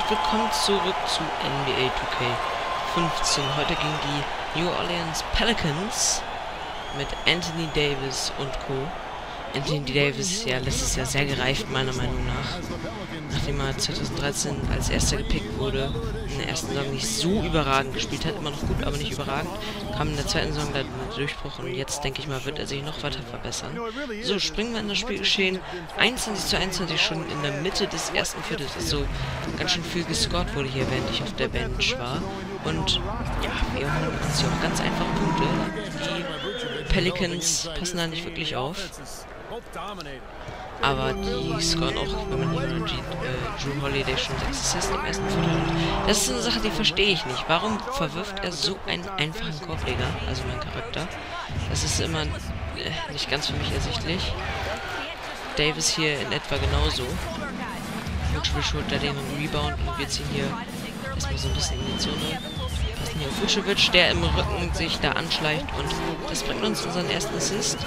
Willkommen zurück zu NBA 2K15. Heute gegen die New Orleans Pelicans mit Anthony Davis und Co. Anthony Davis, ja, letztes Jahr sehr gereift, meiner Meinung nach. Nachdem er 2013 als erster gepickt wurde, in der ersten Saison nicht so überragend gespielt hat, immer noch gut, aber nicht überragend, kam in der zweiten Saison dann der Durchbruch und jetzt, denke ich mal, wird er sich noch weiter verbessern. So, springen wir in das Spielgeschehen. 21:21 schon in der Mitte des ersten Viertels. Also ganz schön viel gescored wurde hier, während ich auf der Bench war. Und ja, wir holen uns hier auch ganz einfache Punkte. Die Pelicans passen da nicht wirklich auf. Aber die scoren auch, wenn man hier nur Drew Holiday schon 6 Assists im ersten Viertel hat. Das ist eine Sache, die verstehe ich nicht. Warum verwirft er so einen einfachen Korbleger, also mein Charakter? Das ist immer nicht ganz für mich ersichtlich. Davis hier in etwa genauso. Vucevic holt da den Rebound und wir ziehen hier erstmal so ein bisschen in die Zone. Passen hier auf Vucevic, der im Rücken sich da anschleicht und das bringt uns unseren ersten Assist.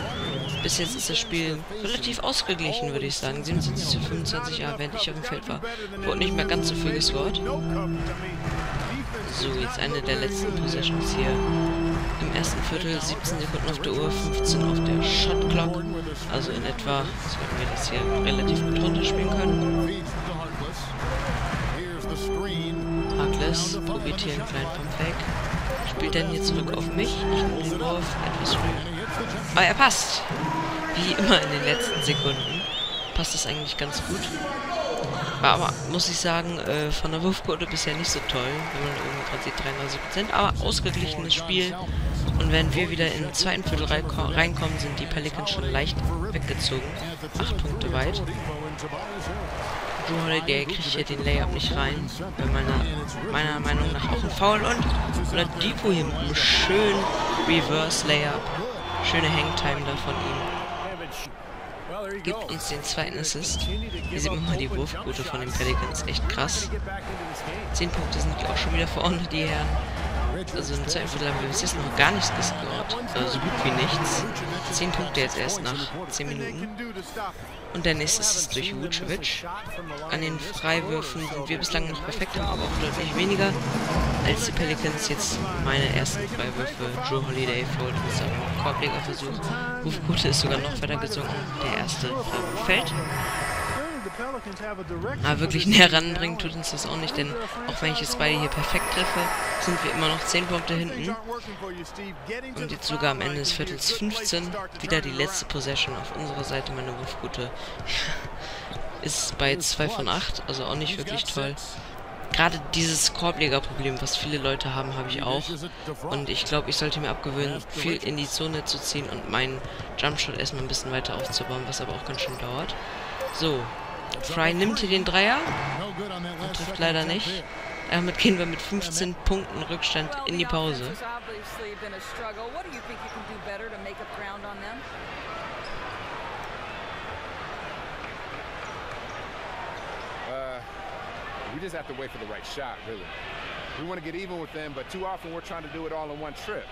Bis jetzt ist das Spiel relativ ausgeglichen, würde ich sagen. 27:25, ja, während ich auf dem Feld war, wurde nicht mehr ganz so viel gescored. So, jetzt eine der letzten Possessions hier im ersten Viertel. 17 Sekunden auf der Uhr, 15 auf der Shot Clock. Also in etwa sollten wir das hier relativ gut runterspielen können. Harkless probiert hier einen kleinen Pumpfake. Spielt dann hier zurück auf mich. Ich nehme den Wurf etwas früh. Aber er passt. Wie immer in den letzten Sekunden. Passt das eigentlich ganz gut. War aber, muss ich sagen, von der Wurfquote bisher nicht so toll. Wenn man irgendwie gerade sieht, 33%. Aber ausgeglichenes Spiel. Und wenn wir wieder in den zweiten Viertel reinkommen, sind die Pelicans schon leicht weggezogen. 8 Punkte weit. Drew Holiday kriegt hier den Layup nicht rein. Bei meiner Meinung nach auch ein Foul. Und Oladipo hier mit einem schönen Reverse Layup. Schöne Hangtime da von ihm. Gibt uns den zweiten Assist. Hier sieht man mal die Wurfquote von den Pelicans. Echt krass. 10 Punkte sind auch schon wieder vorne, die Herren. Also im zweiten Viertel haben wir bis jetzt noch gar nichts gescored. So gut wie nichts. 10 Punkte jetzt erst nach 10 Minuten. Und der nächste ist durch Vucevic. An den Freiwürfen sind wir bislang noch perfekt, aber auch deutlich weniger als die Pelicans. Jetzt meine ersten Freiwürfe. Drew Holiday float mit seinem Korblegerversuch. Wurfquote ist sogar noch weiter gesunken. Der erste Freiwurf fällt. Aber wirklich näher ranbringen tut uns das auch nicht, denn auch wenn ich jetzt beide hier perfekt treffe, sind wir immer noch 10 Punkte hinten. Und jetzt sogar am Ende des Viertels 15. Wieder die letzte Possession auf unserer Seite. Meine Wurfquote ist bei 2 von 8, also auch nicht wirklich toll. Gerade dieses Korblegerproblem, was viele Leute haben, habe ich auch. Und ich glaube, ich sollte mir abgewöhnen, viel in die Zone zu ziehen und meinen Jumpshot erstmal ein bisschen weiter aufzubauen, was aber auch ganz schön dauert. So. Fry nimmt hier den Dreier und trifft leider nicht. Damit gehen wir mit 15 Punkten Rückstand in die Pause. We just have to wait for the right shot, really. We want to get even with them, but too often we're trying to do it all in one trip.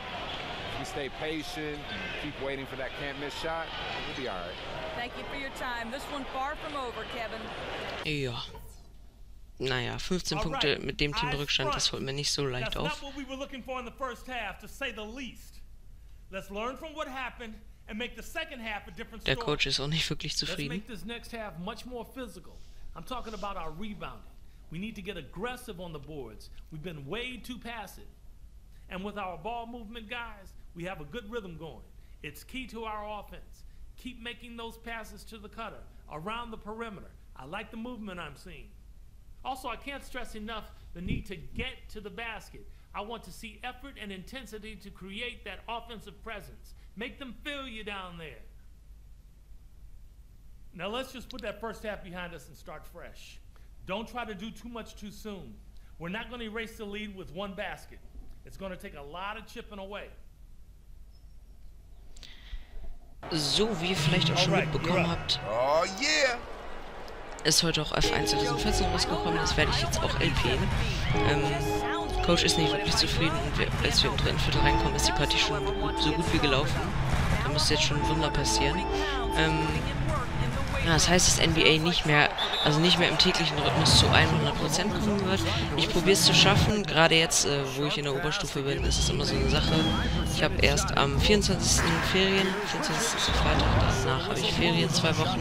If we stay patient, keep waiting for that can't miss shot, we'll be all right. Thank you for your time. This one far from over, Kevin. Ja. Naja, 15 Punkte mit dem Team Rückstand, das holt mir nicht so leicht auf. Der Coach ist auch nicht wirklich zufrieden. I'm talking about our rebounding. We need to get aggressive on the boards. We've been way too passive. And with our ball movement, guys, we have a good rhythm going. It's key to our offense. Keep making those passes to the cutter, around the perimeter. I like the movement I'm seeing. Also, I can't stress enough the need to get to the basket. I want to see effort and intensity to create that offensive presence. Make them feel you down there. Now let's just put that first half behind us and start fresh. Don't try to do too much too soon. We're not going to erase the lead with one basket. It's going to take a lot of chipping away. So wie ihr vielleicht auch schon mitbekommen habt, ist heute auch F1 2014 rausgekommen. Das werde ich jetzt auch LPen. Coach ist nicht wirklich zufrieden und als wir im dritten Viertel reinkommen, ist die Partie schon so gut wie gelaufen. Da müsste jetzt schon ein Wunder passieren. Ja, das heißt, dass NBA nicht mehr im täglichen Rhythmus zu 100% kommen wird. Ich probiere es zu schaffen. Gerade jetzt, wo ich in der Oberstufe bin, ist es immer so eine Sache. Ich habe erst am 24. Ferien, 24. ist Freitag, danach habe ich Ferien 2 Wochen.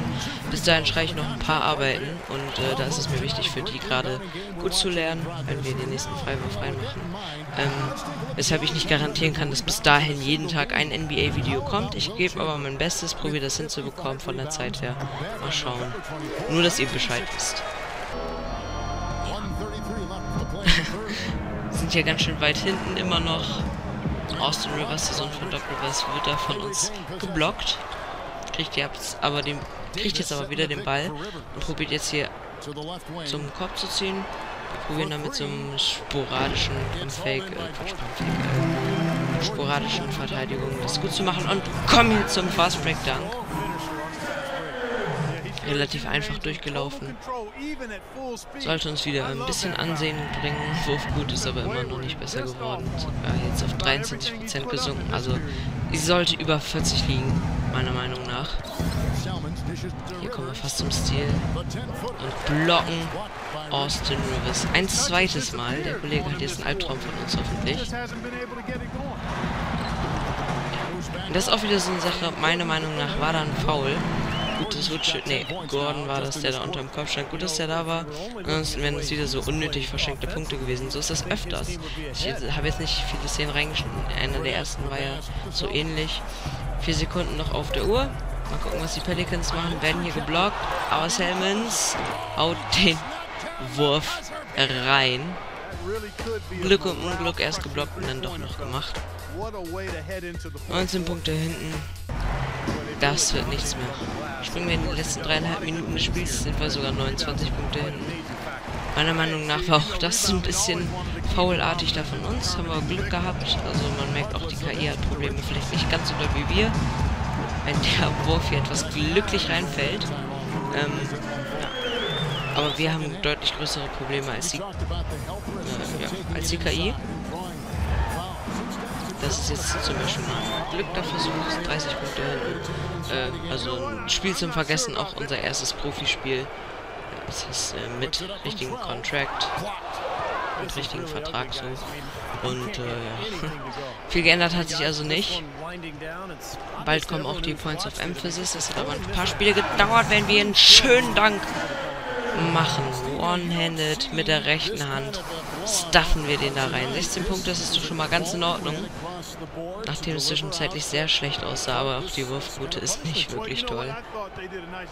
Bis dahin schreibe ich noch ein paar Arbeiten und da ist es mir wichtig für die gerade gut zu lernen, wenn wir den nächsten Freiwurf reinmachen. Weshalb ich nicht garantieren kann, dass bis dahin jeden Tag ein NBA-Video kommt. Ich gebe aber mein Bestes, probiere das hinzubekommen von der Zeit her. Mal schauen. Nur, dass ihr Bescheid wisst. Sind hier ganz schön weit hinten immer noch. Austin Rivers, der Sohn von Doc Rivers, wird da von uns geblockt. Kriegt jetzt aber wieder den Ball und probiert jetzt hier zum Korb zu ziehen. Wir probieren dann mit so einem sporadischen sporadischen Verteidigung das gut zu machen und kommen hier zum Fast Break Dunk. Relativ einfach durchgelaufen. Sollte uns wieder ein bisschen Ansehen bringen. Wurf gut, ist aber immer noch nicht besser geworden. Sogar jetzt auf 23% gesunken. Also, sie sollte über 40 liegen, meiner Meinung nach. Hier kommen wir fast zum Stil. Und blocken Austin Rivers. Ein zweites Mal. Der Kollege hat jetzt einen Albtraum von uns hoffentlich. Und das ist auch wieder so eine Sache, meiner Meinung nach war da ein Foul. Gut, das wird Gordon war das, der da unterm Kopf stand. Gut, dass der da war. Ansonsten wären es wieder so unnötig verschenkte Punkte gewesen. So ist das öfters. Ich habe jetzt nicht viele Szenen reingeschnitten. Einer der ersten war ja so ähnlich. 4 Sekunden noch auf der Uhr. Mal gucken, was die Pelicans machen. Werden hier geblockt. Aber Salmons haut den Wurf rein. Glück und Unglück, erst geblockt und dann doch noch gemacht. 19 Punkte hinten. Das wird nichts mehr. Springen wir in den letzten 3,5 Minuten des Spiels, sind wir sogar 29 Punkte hinten. Meiner Meinung nach war auch das ein bisschen faulartig da von uns. Haben wir Glück gehabt. Also man merkt auch, die KI hat Probleme. Vielleicht nicht ganz so doll wie wir. Wenn der Wurf hier etwas glücklich reinfällt. Ja. Aber wir haben deutlich größere Probleme als die KI. Das ist jetzt zum Beispiel ein Glück der Versuch, 30 Punkte hinten. Also ein Spiel zum Vergessen, auch unser erstes Profispiel. Das ist mit richtigen Contract, mit richtigen Vertrag so. Und ja. Viel geändert hat sich also nicht. Bald kommen auch die Points of Emphasis. Das hat aber ein paar Spiele gedauert, wenn wir einen schönen Dank machen. One-handed mit der rechten Hand stuffen wir den da rein. 16 Punkte, das ist doch schon mal ganz in Ordnung. Nachdem es zwischenzeitlich sehr schlecht aussah, aber auch die Wurfquote ist nicht wirklich toll.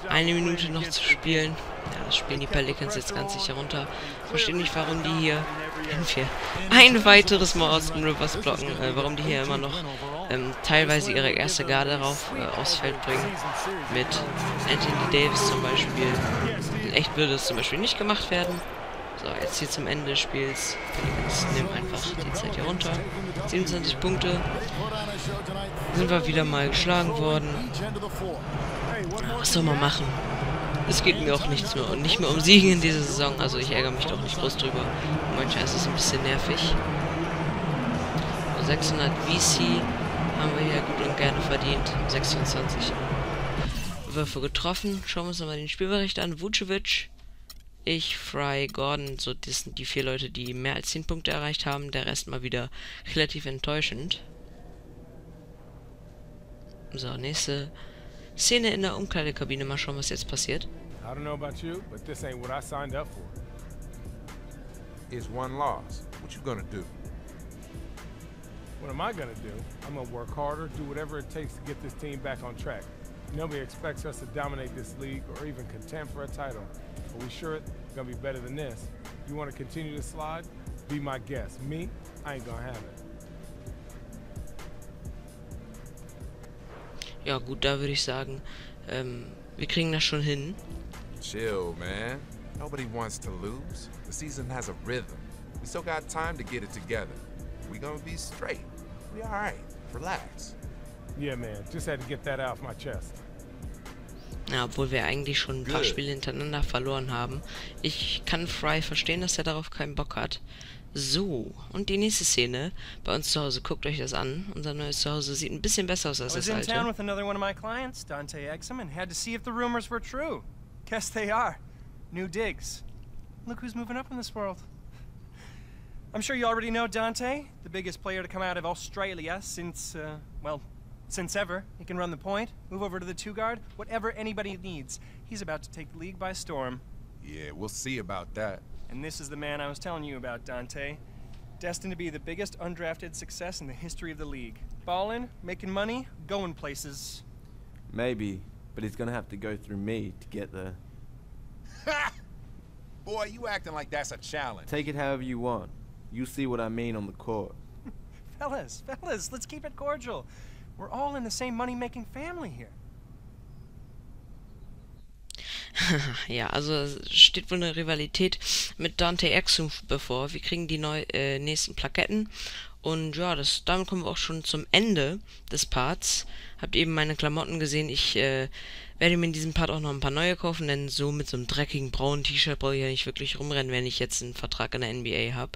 1 Minute noch zu spielen. Ja, das spielen die Pelicans jetzt ganz sicher runter. Verstehe nicht, warum die hier, wenn wir ein weiteres Mal Austin Rivers blocken, warum die hier immer noch teilweise ihre erste Garde aufs Feld bringen. Mit Anthony Davis zum Beispiel. In echt würde es zum Beispiel nicht gemacht werden. So, jetzt hier zum Ende des Spiels. Pelicans nehmen einfach die Zeit hier runter. 27 Punkte. Sind wir wieder mal geschlagen worden. Was soll man machen? Es geht mir auch nichts mehr und nicht mehr um Siegen in dieser Saison. Also ich ärgere mich doch nicht groß drüber. Manchmal ist es ein bisschen nervig. 600 VC haben wir hier gut und gerne verdient. 26 Würfe getroffen. Schauen wir uns nochmal den Spielbericht an. Vucevic, ich, Fry, Gordon, so das sind die 4 Leute, die mehr als 10 Punkte erreicht haben. Der Rest mal wieder relativ enttäuschend. So, nächste Szene in der Umkleidekabine. Mal schauen, was jetzt passiert. I don't know about you, but this ain't what I signed up for. It's one loss. What you gonna do? What am I gonna do? I'm gonna work harder, do whatever it takes to get this team back on track. Nobody expects us to dominate this league or even contend for a title. But we sure it's gonna be better than this. You wanna continue to slide? Be my guest. Me? I ain't gonna have it. Ja gut, da würde ich sagen, wir kriegen das schon hin. Chill, man. Nobody wants to lose. The season has a rhythm. We still got time to get it together. We gonna be straight. We all right. Relax. Yeah, man. Just had to get that out of my chest. Ja, obwohl wir eigentlich schon ein paar Spiele hintereinander verloren haben. Ich kann Fry verstehen, dass er darauf keinen Bock hat. So, und die nächste Szene bei uns zu Hause. Guckt euch das an. Unser neues Zuhause sieht ein bisschen besser aus als das alte. I was in town with another one of my clients, Dante Exum, and had to see if the rumors were true. Guess they are. New digs. Look who's moving up in this world. I'm sure you already know Dante, the biggest player to come out of Australia since, well, since ever. He can run the point, move over to the two-guard, whatever anybody needs. He's about to take the league by storm. Yeah, we'll see about that. And this is the man I was telling you about, Dante. Destined to be the biggest undrafted success in the history of the league. Ballin', making money, going places. Maybe, but he's gonna have to go through me to get there. Boy, you acting like that's a challenge. Take it however you want. You see what I mean on the court. Fellas, let's keep it cordial. We're all in the same money-making family here. Ja, also es steht wohl eine Rivalität mit Dante Exum bevor. Wir kriegen die nächsten Plaketten. Und ja, damit kommen wir auch schon zum Ende des Parts. Habt eben meine Klamotten gesehen. Ich werde mir in diesem Part auch noch ein paar neue kaufen, denn so mit so einem dreckigen braunen T-Shirt brauche ich ja nicht wirklich rumrennen, wenn ich jetzt einen Vertrag in der NBA habe.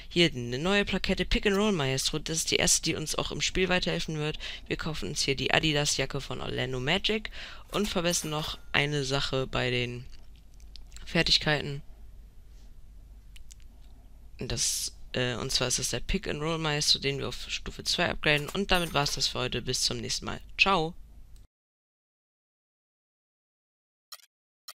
Hier eine neue Plakette Pick-and-Roll Maestro. Das ist die erste, die uns auch im Spiel weiterhelfen wird. Wir kaufen uns hier die Adidas-Jacke von Orlando Magic und verbessern noch eine Sache bei den Fertigkeiten. Und zwar ist das der Pick-and-Roll Maestro, den wir auf Stufe 2 upgraden. Und damit war es das für heute. Bis zum nächsten Mal. Ciao!